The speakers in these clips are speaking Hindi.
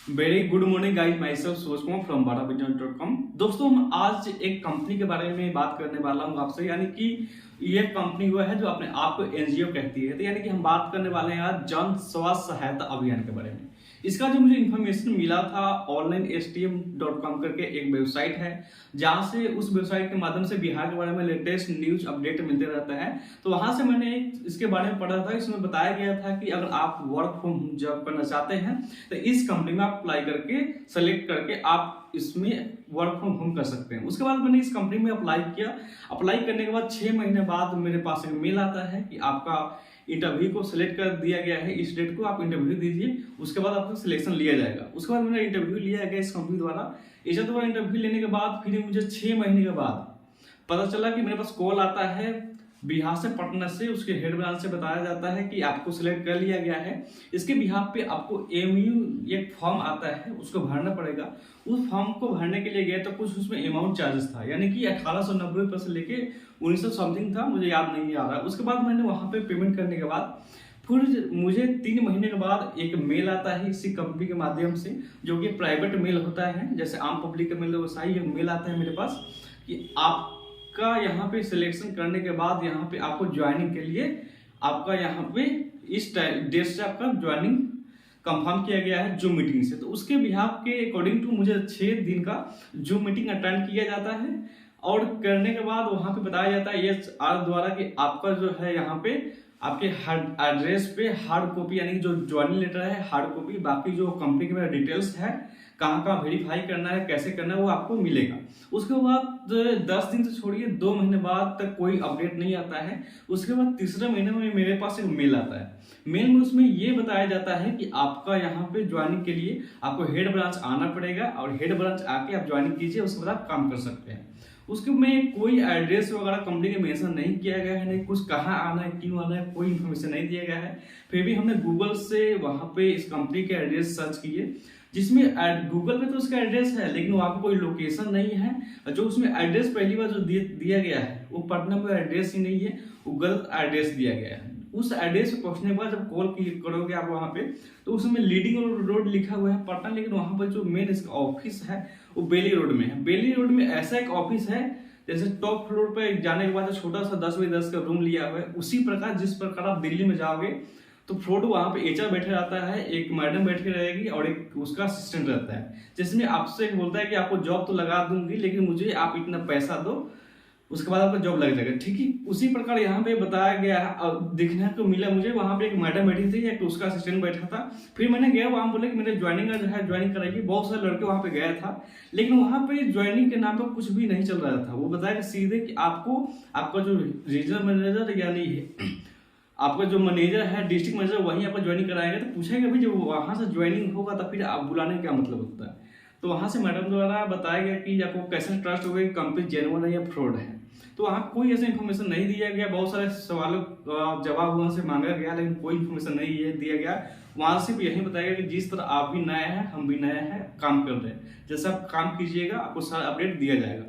Very good morning guys, my self Suraj Kumar from badabusiness.com। दोस्तों, हम आज एक कंपनी के बारे में बात करने वाला हूं आपसे, यानी कि ये कंपनी वो है जो अपने आप को एनजीओ कहती है। तो यानी कि हम बात करने वाले हैं आज जन स्वास्थ्य सहायता अभियान के बारे में। इसका जो मुझे इन्फॉर्मेशन मिला था, onlinestm.com करके एक वेबसाइट है, जहां से उस वेबसाइट के माध्यम से बिहार के बारे में लेटेस्ट न्यूज अपडेट मिलते रहता है। तो वहां से मैंने इसके बारे में पढ़ा था। इसमें बताया गया था कि अगर आप वर्क फ्रॉम होम जॉब करना चाहते हैं तो इस कंपनी में आप अप्लाई करके सेलेक्ट करके आप इसमें वर्क फ्रॉम होम कर सकते हैं। उसके बाद मैंने इस कंपनी में अप्लाई किया। अप्लाई करने के बाद 6 महीने बाद मेरे पास एक मेल आता है कि आपका इंटरव्यू को सिलेक्ट कर दिया गया है, इस डेट को आप इंटरव्यू दीजिए, उसके बाद आपका सिलेक्शन लिया जाएगा। उसके बाद मैंने इंटरव्यू लिया गया इस कंपनी द्वारा। इस द्वारा इंटरव्यू लेने के बाद फिर मुझे 6 महीने के बाद पता चला कि मेरे पास कॉल आता है बिहार से, पटना से, उसके हेड ब्रांच से बताया जाता है कि आपको सिलेक्ट कर लिया गया है। इसके बिहार पे आपको एमयू एक फॉर्म आता है, उसको भरना पड़ेगा। उस फॉर्म को भरने के लिए गए तो कुछ उसमें अमाउंट चार्जेस था, यानी कि 1890 रुपये से लेके 1900 समथिंग था, मुझे याद नहीं आ रहा। उसके बाद मैंने वहां पे पेमेंट करने के बाद फिर मुझे 3 महीने के बाद एक मेल आता है इसी कंपनी के माध्यम से, जो कि प्राइवेट मेल होता है, जैसे आम पब्लिक का मेल वैसा ही एक मेल आता है मेरे पास कि आपका यहाँ पे सिलेक्शन करने के बाद यहाँ पे आपको ज्वाइनिंग के लिए आपका यहाँ पे इस डेट से आपका ज्वाइनिंग कंफर्म किया गया है जूम मीटिंग से। तो उसके बिहाफ के अकॉर्डिंग टू मुझे 6 दिन का जूम मीटिंग अटेंड किया जाता है और करने के बाद वहां पे बताया जाता है HR द्वारा कि आपका जो है यहाँ पे आपके एड्रेस पे हार्ड कॉपी, यानी जो ज्वाइनिंग लेटर है हार्ड कॉपी, बाकी जो कंपनी के डिटेल्स है कहाँ कहाँ वेरीफाई करना है, कैसे करना है, वो आपको मिलेगा। उसके बाद 10 दिन से छोड़िए 2 महीने बाद तक कोई अपडेट नहीं आता है। उसके बाद तीसरे महीने में मेरे पास एक मेल आता है। मेल में उसमें ये बताया जाता है कि आपका यहाँ पे ज्वाइनिंग के लिए आपको हेड ब्रांच आना पड़ेगा और हेड ब्रांच आके आप ज्वाइनिंग कीजिए, उसके बाद आप काम कर सकते हैं। उसके में कोई एड्रेस वगैरह कंपनी के मेंशन नहीं किया गया है, नहीं कुछ कहाँ आना है, क्यों आना है, कोई इन्फॉर्मेशन नहीं दिया गया है। फिर भी हमने गूगल से वहां पे इस कंपनी के एड्रेस सर्च किए, जिसमें गूगल पे तो उसका एड्रेस है लेकिन वहां पे कोई लोकेशन नहीं है। जो उसमें एड्रेस पहली बार जो दिया गया है वो पटना में एड्रेस ही नहीं है, वो गलत एड्रेस दिया गया है। उस एड्रेस पे पहुंचने के बाद जब कॉल करोगे आप वहां पे, तो उसमें लीडिंग रोड लिखा हुआ है पटना, लेकिन वहां पर जो मेन इसका ऑफिस है वो बेली रोड में है। बेली रोड में ऐसा एक ऑफिस है जैसे टॉप फ्लोर पे जाने के बाद छोटा सा 10x10 का रूम लिया हुआ है, उसी प्रकार जिस प्रकार आप दिल्ली में जाओगे तो फ्लोर वहां पे HR बैठे रहता है, एक मैडम बैठी रहेगी और एक उसका असिस्टेंट रहता है, जिसमें आपसे बोलता है कि आपको जॉब तो लगा दूंगी लेकिन मुझे आप इतना पैसा दो, उसके बाद आपका जॉब लग जाएगा। ठीक है, उसी प्रकार यहाँ पे बताया गया है। और दिखने को मिला मुझे वहां पे एक मैडम बैठी थी, एक उसका असिस्टेंट बैठा था। फिर मैंने गया वहां, बोले कि मेरे ज्वाइनिंग जो है ज्वाइनिंग कराइए। बहुत सारे लड़के वहां पे गया था, लेकिन वहां पे ज्वाइनिंग के नाम पर कुछ भी नहीं चल रहा था। वो बताया सीधे कि आपको आपका जो रीजनल मैनेजर यानी आपका जो मैनेजर है, डिस्ट्रिक्ट मैनेजर, वहीं आपका ज्वाइनिंग कराएंगे। तो पूछेंगे भाई जब वहां से ज्वाइनिंग होगा तो फिर आप बुलाने का क्या मतलब होता है। तो वहां से मैडम द्वारा बताया गया कि आपको कैसे ट्रस्ट होगा कि कंपनी जेन्युइन है या फ्रॉड है। तो वहां कोई ऐसा इन्फॉर्मेशन नहीं दिया गया। बहुत सारे सवालों जवाब वहां से मांगा गया लेकिन कोई इन्फॉर्मेशन नहीं दिया गया। वहां से भी यही बताया गया कि जिस तरह आप भी नए हैं हम भी नए हैं, काम कर रहे हैं, जैसा आप काम कीजिएगा आपको सारा अपडेट दिया जाएगा।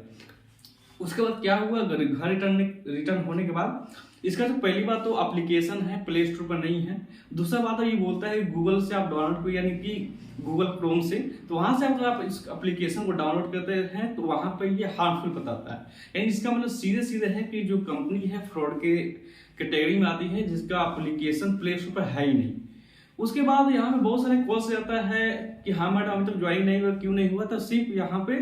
उसके बाद क्या हुआ, घर रिटर्न होने के बाद इसका जो पहली बात तो एप्लीकेशन है प्ले स्टोर पर नहीं है। दूसरा बात ये बोलता है गूगल से आप डाउनलोड करिए, यानी कि गूगल क्रोम से। तो वहां से अगर आप इस एप्लीकेशन को डाउनलोड करते हैं तो वहां पर ये हार्मफुल बताता है, यानी इसका मतलब सीधे है कि जो कंपनी है फ्रॉड के कैटेगरी में आती है, जिसका एप्लीकेशन प्ले स्टोर पर है ही नहीं। उसके बाद यहाँ पे बहुत सारे कॉल्स आता है कि हाँ मैडम अभी तक ज्वाइनिंग नहीं हुआ, क्यों नहीं हुआ। तो सिर्फ यहाँ पे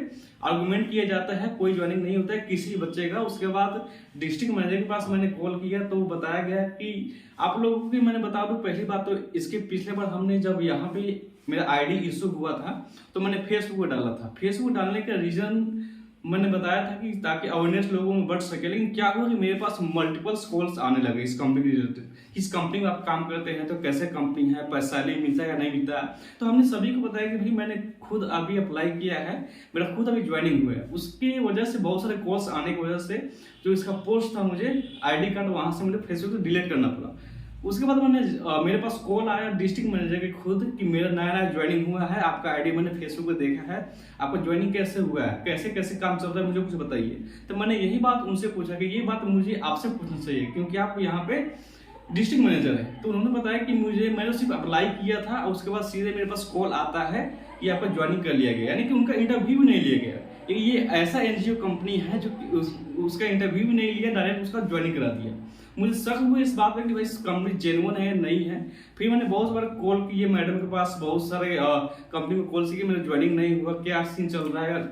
आर्गुमेंट किया जाता है कोई ज्वाइनिंग नहीं होता है किसी बच्चे का। उसके बाद डिस्ट्रिक्ट मैनेजर के पास मैंने कॉल किया तो बताया गया कि आप लोगों को मैं बता दूं, पहली बात तो इसके पिछले बार हमने जब यहाँ पे मेरा ID इशू हुआ था तो मैंने फेसबुक पर डाला था। फेसबुक डालने का रीजन मैंने बताया था कि ताकि अवेयरनेस लोगों में बढ़ सके। लेकिन क्या हुआ कि मेरे पास मल्टीपल कॉल्स आने लगे इस कंपनी के रिलेटेड, इस कंपनी में आप काम करते हैं तो कैसे कंपनी है, पैसा नहीं मिलता है या नहीं मिलता है। तो हमने सभी को बताया कि भाई मैंने खुद अभी अप्लाई किया है, मेरा खुद अभी ज्वाइनिंग हुआ है। उसकी वजह से बहुत सारे कॉल्स आने की वजह से जो इसका पोस्ट था मुझे ID कार्ड वहां से मुझे फेसबुक से डिलीट करना पड़ा। उसके बाद मेरे पास कॉल आया डिस्ट्रिक्ट मैनेजर के खुद कि मेरा नया ज्वाइनिंग हुआ है, आपका ID मैंने फेसबुक पे देखा है, आपका ज्वाइनिंग कैसे हुआ है, कैसे कैसे काम चल रहा है, मुझे कुछ बताइए। तो मैंने यही बात उनसे पूछा कि ये बात मुझे आपसे पूछना चाहिए क्योंकि आप यहाँ पे डिस्ट्रिक्ट मैनेजर है। तो उन्होंने बताया कि मैंने सिर्फ अप्लाई किया था और उसके बाद सीधे मेरे पास कॉल आता है कि आपका ज्वाइनिंग कर लिया गया, यानी कि उनका इंटरव्यू नहीं लिया गया। ये ऐसा एनजीओ कंपनी है जो कि उसका इंटरव्यू भी नहीं लिया, डायरेक्ट उसका ज्वाइनिंग करा दिया। मुझे शक हुआ इस बात में कि भाई कंपनी जेन्युइन है नहीं है। फिर मैंने बहुत बार कॉल किए मैडम के पास, बहुत सारे कंपनी को कॉल किए, मेरा ज्वाइनिंग नहीं हुआ, क्या सीन चल रहा है,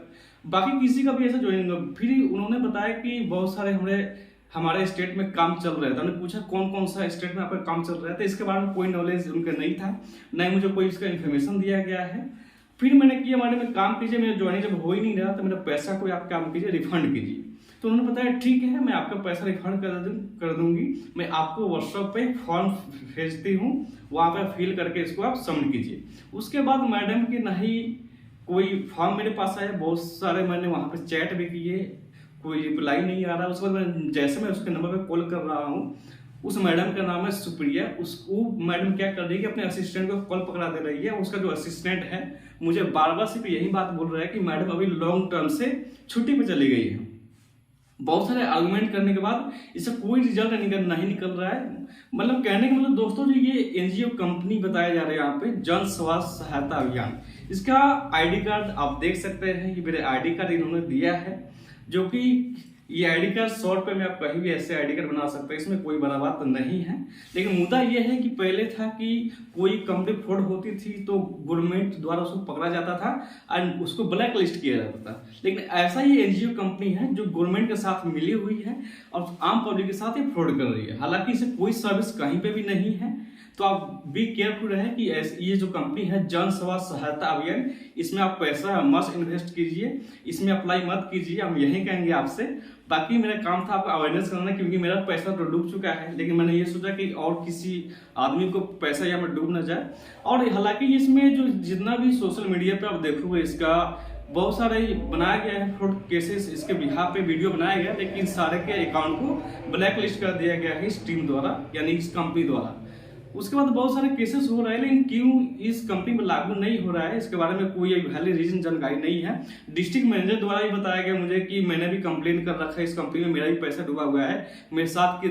बाकी किसी का भी ऐसा ज्वाइनिंग हुआ। फिर उन्होंने बताया कि बहुत सारे हमारे स्टेट में काम चल रहा है। तो हमने पूछा कौन कौन सा स्टेट में आपका काम चल रहा है, तो इसके बारे में कोई नॉलेज उनका नहीं था, ना ही मुझे कोई इसका इन्फॉर्मेशन दिया गया है। फिर मैंने किया, मैडम में काम कीजिए, मेरा ज्वाइनिंग जब हो ही नहीं रहा तो मेरा पैसा कोई आप काम कीजिए, रिफंड कीजिए। तो उन्होंने बताया ठीक है, मैं आपका पैसा रिफंड कर दूंगी, मैं आपको व्हाट्सएप पे फॉर्म भेजती हूँ, वहाँ पे फिल करके इसको आप सबमिट कीजिए। उसके बाद मैडम की नहीं कोई फॉर्म मेरे पास आया, बहुत सारे मैंने वहाँ पे चैट भी किए, कोई रिप्लाई नहीं आ रहा। उसके बाद जैसे मैं उसके नंबर पे कॉल कर रहा हूँ, उस मैडम का नाम है सुप्रिया, वो मैडम क्या कर रही है कि अपने असिस्टेंट को कॉल पकड़ा दे रही है। उसका जो असिस्टेंट है मुझे बार बार सिर्फ यही बात बोल रहा है कि मैडम अभी लॉन्ग टर्म से छुट्टी पे चली गई है। बहुत सारे आर्गुमेंट करने के बाद इससे कोई रिजल्ट नहीं निकल रहा है। मतलब कहने का मतलब दोस्तों, जो ये एनजीओ कंपनी बताया जा रहा है यहाँ पे, जन स्वास्थ्य सहायता अभियान, इसका आईडी कार्ड आप देख सकते हैं, ये मेरे आईडी कार्ड इन्होंने दिया है, जो कि ये आईडी कार्ड 100 रुपये में आप कहीं भी ऐसे आईडी कार्ड बना सकते हैं, इसमें कोई बड़ा बात नहीं है। लेकिन मुद्दा ये है कि पहले था कि कोई कंपनी फ्रॉड होती थी तो गवर्नमेंट द्वारा उसको पकड़ा जाता था और उसको ब्लैक लिस्ट किया जाता था। लेकिन ऐसा ही एनजीओ कंपनी है जो गवर्नमेंट के साथ मिली हुई है और आम पब्लिक के साथ ये फ्रॉड कर रही है। हालांकि इसे कोई सर्विस कहीं पे भी नहीं है, तो आप बी केयरफुल रहे कि ये जो कंपनी है जन स्वास्थ्य सहायता अभियान, इसमें आप पैसा मस्ट इन्वेस्ट कीजिए, इसमें अप्लाई मत कीजिए, हम यही कहेंगे आपसे। बाकी मेरा काम था आपको अवेयरनेस करना, क्योंकि मेरा पैसा तो डूब चुका है, लेकिन मैंने ये सोचा कि और किसी आदमी को पैसा यहाँ पर डूब ना जाए। और हालांकि इसमें जो जितना भी सोशल मीडिया पे आप देखोगे, इसका बहुत सारे बनाया गया है फ्रॉड केसेस, इसके बिहार पे वीडियो बनाया गया, लेकिन सारे के अकाउंट को ब्लैक लिस्ट कर दिया गया है इस टीम द्वारा, यानी इस कंपनी द्वारा। उसके बाद बहुत सारे केसेस हो रहे हैं, लेकिन क्यों इस कंपनी में लागू नहीं हो रहा है, इसके बारे में कोई वैलिड रीजन जानकारी नहीं है। डिस्ट्रिक्ट मैनेजर द्वारा ही बताया गया मुझे कि मैंने भी कंप्लेन कर रखा है इस कंपनी में, मेरा भी पैसा डूबा हुआ है, मेरे साथ के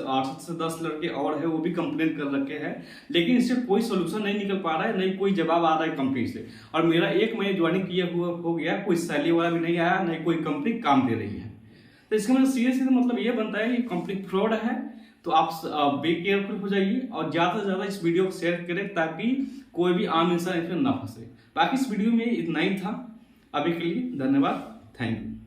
8 से 10 लड़के और है, वो भी कंप्लेन कर रखे हैं, लेकिन इससे कोई सोल्यूशन नहीं निकल पा रहा है, नहीं कोई जवाब आ रहा है कंपनी से। और मेरा 1 महीने ज्वाइनिंग किया हुआ हो गया, कोई सैलरी वाला भी नहीं आया, नहीं कोई कंपनी काम दे रही है। तो इसका मतलब सीधे मतलब ये बनता है कि कंपनी फ्रॉड है। तो आप बी केयरफुल हो जाइए और ज़्यादा से ज़्यादा इस वीडियो को शेयर करें ताकि कोई भी आम इंसान इसमें ना फंसे। बाकी इस वीडियो में इतना ही था अभी के लिए। धन्यवाद, थैंक यू।